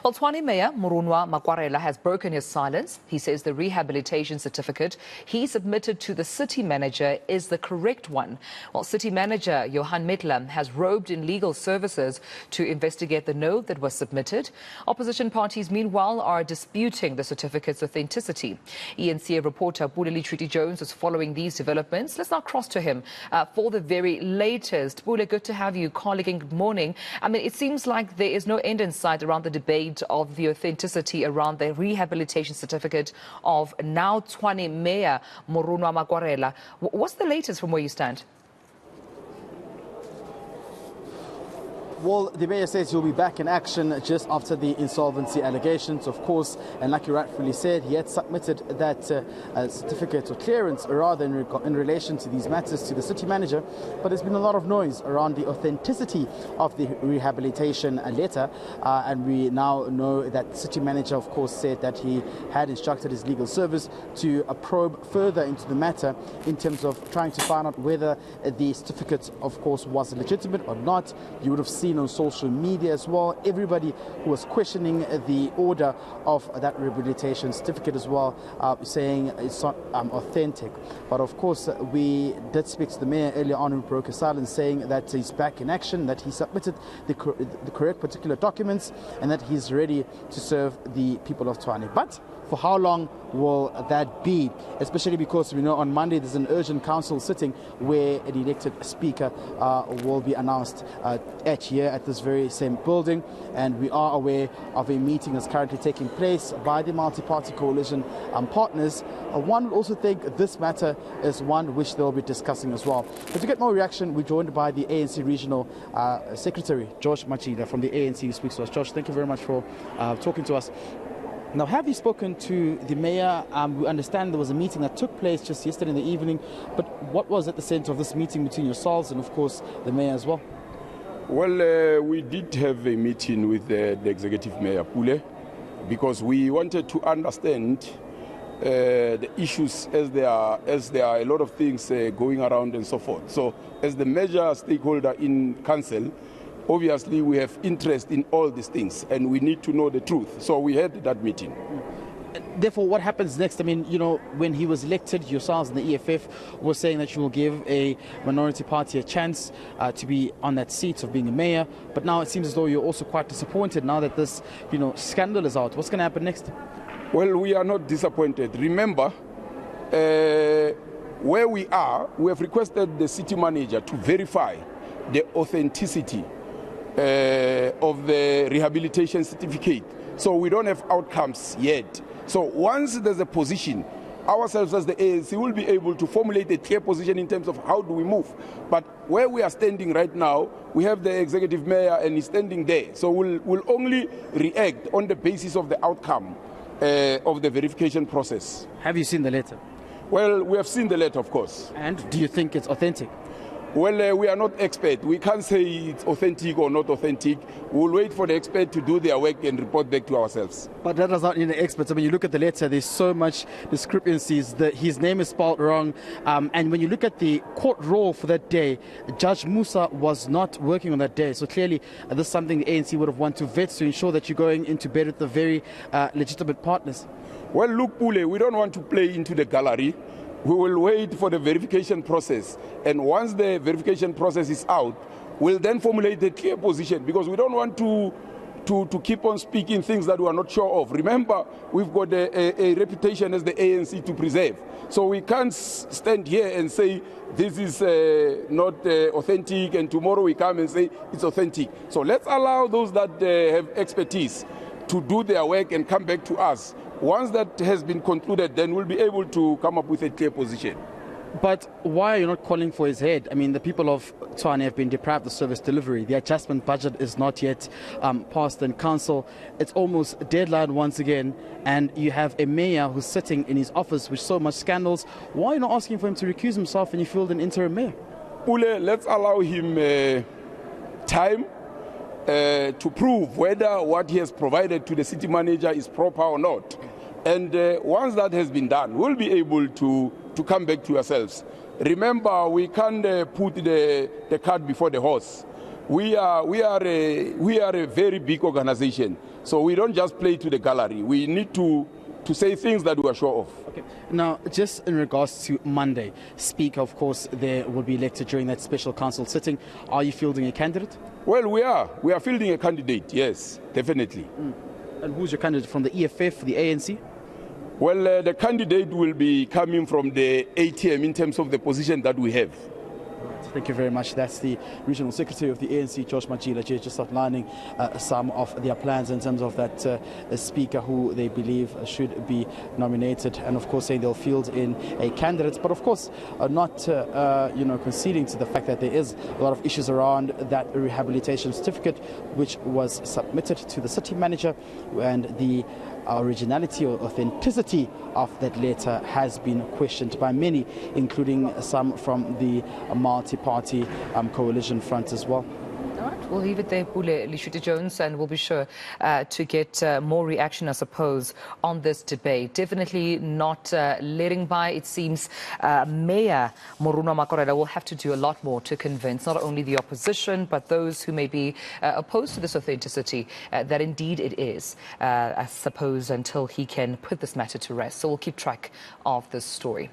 Well, Tshwane Mayor Murunwa Makwarela has broken his silence. He says the rehabilitation certificate he submitted to the city manager is the correct one. Well, city manager Johan Mittler has robed in legal services to investigate the note that was submitted. Opposition parties, meanwhile, are disputing the certificate's authenticity. eNCA reporter Pule Leshwiti-Jones is following these developments. Let's now cross to him for the very latest. Pule, good to have you. Colleague, good morning. I mean, it seems like there is no end in sight around the debate of the authenticity around the rehabilitation certificate of now Tshwane Mayor Murunwa Makwarela. What's the latest from where you stand? Well, the mayor says he'll be back in action just after the insolvency allegations, of course. And like you rightfully said, he had submitted that certificate or clearance, rather, in relation to these matters to the city manager. But there's been a lot of noise around the authenticity of the rehabilitation letter. And we now know that the city manager, of course, said that he had instructed his legal service to probe further into the matter in terms of trying to find out whether the certificate, of course, was legitimate or not. You would have seen on social media as well, everybody who was questioning the order of that rehabilitation certificate as well, saying it's not authentic. But of course, we did speak to the mayor earlier on, who broke his silence, saying that he's back in action, that he submitted the correct particular documents, and that he's ready to serve the people of Tshwane. But for how long will that be? Especially because we know on Monday there's an urgent council sitting where an elected speaker will be announced at this very same building. And we are aware of a meeting that's currently taking place by the multi-party coalition partners. One would also think this matter is one which they'll be discussing as well. But to get more reaction, we're joined by the ANC Regional Secretary, George Machida from the ANC, who speaks to us. George, thank you very much for talking to us. Now, have you spoken to the mayor? We understand there was a meeting that took place just yesterday in the evening, but what was at the center of this meeting between yourselves and, of course, the mayor as well? Well, we did have a meeting with the executive mayor, Pule, because we wanted to understand the issues as there are a lot of things going around and so forth. So, as the major stakeholder in council, obviously, we have interest in all these things, and we need to know the truth. So we had that meeting. Therefore, what happens next? I mean, you know, when he was elected, yourselves and the EFF were saying that you will give a minority party a chance to be on that seat of being a mayor. But now it seems as though you're also quite disappointed now that this, scandal is out. What's going to happen next? Well, we are not disappointed. Remember, where we are, we have requested the city manager to verify the authenticity of the rehabilitation certificate. So we don't have outcomes yet. So once there's a position, ourselves as the ANC will be able to formulate a clear position in terms of how do we move. But where we are standing right now, we have the executive mayor and he's standing there. So we'll only react on the basis of the outcome of the verification process. Have you seen the letter? Well, we have seen the letter, of course. And do you think it's authentic? Well, we are not experts. We can't say it's authentic or not authentic. We'll wait for the expert to do their work and report back to ourselves. But that does not need an expert. I mean, you look at the letter, there's so much discrepancies. His name is spelled wrong. And when you look at the court roll for that day, Judge Musa was not working on that day. So clearly, this is something the ANC would have wanted to vet to ensure that you're going into bed with the very legitimate partners. Well, look, Pule, we don't want to play into the gallery. We will wait for the verification process. And once the verification process is out, we'll then formulate a clear position, because we don't want to keep on speaking things that we are not sure of. Remember, we've got a reputation as the ANC to preserve. So we can't stand here and say this is not authentic, and tomorrow we come and say it's authentic. So let's allow those that have expertise to do their work and come back to us. Once that has been concluded, then we'll be able to come up with a clear position. But why are you not calling for his head? I mean, the people of Tshwane have been deprived of service delivery. The adjustment budget is not yet passed in council. It's almost deadline once again. And you have a mayor who's sitting in his office with so much scandals. Why are you not asking for him to recuse himself and you field an interim mayor? Pule, let's allow him time to prove whether what he has provided to the city manager is proper or not. And once that has been done, we'll be able to come back to ourselves. Remember, we can't put the cart before the horse. We are a very big organization. So we don't just play to the gallery. We need to say things that we are sure of. Okay. Now, just in regards to Monday, Speaker, of course, there will be elected during that special council sitting. Are you fielding a candidate? Well, we are. We are fielding a candidate, yes, definitely. And who's your candidate, from the EFF, the ANC? Well, the candidate will be coming from the ATM in terms of the position that we have. Thank you very much. That's the Regional Secretary of the ANC, Josh Majila, just outlining some of their plans in terms of that Speaker who they believe should be nominated, and of course saying they'll field in a candidate, but of course not conceding to the fact that there is a lot of issues around that rehabilitation certificate which was submitted to the city manager, and the originality or authenticity of that letter has been questioned by many, including some from the multi-party coalition front as well. All right, we'll leave it there, Pule Leshwiti-Jones, and we'll be sure to get more reaction, I suppose, on this debate. Definitely not letting by, it seems. Mayor Murunwa Makwarela will have to do a lot more to convince not only the opposition, but those who may be opposed to this authenticity, that indeed it is, I suppose, until he can put this matter to rest. So we'll keep track of this story.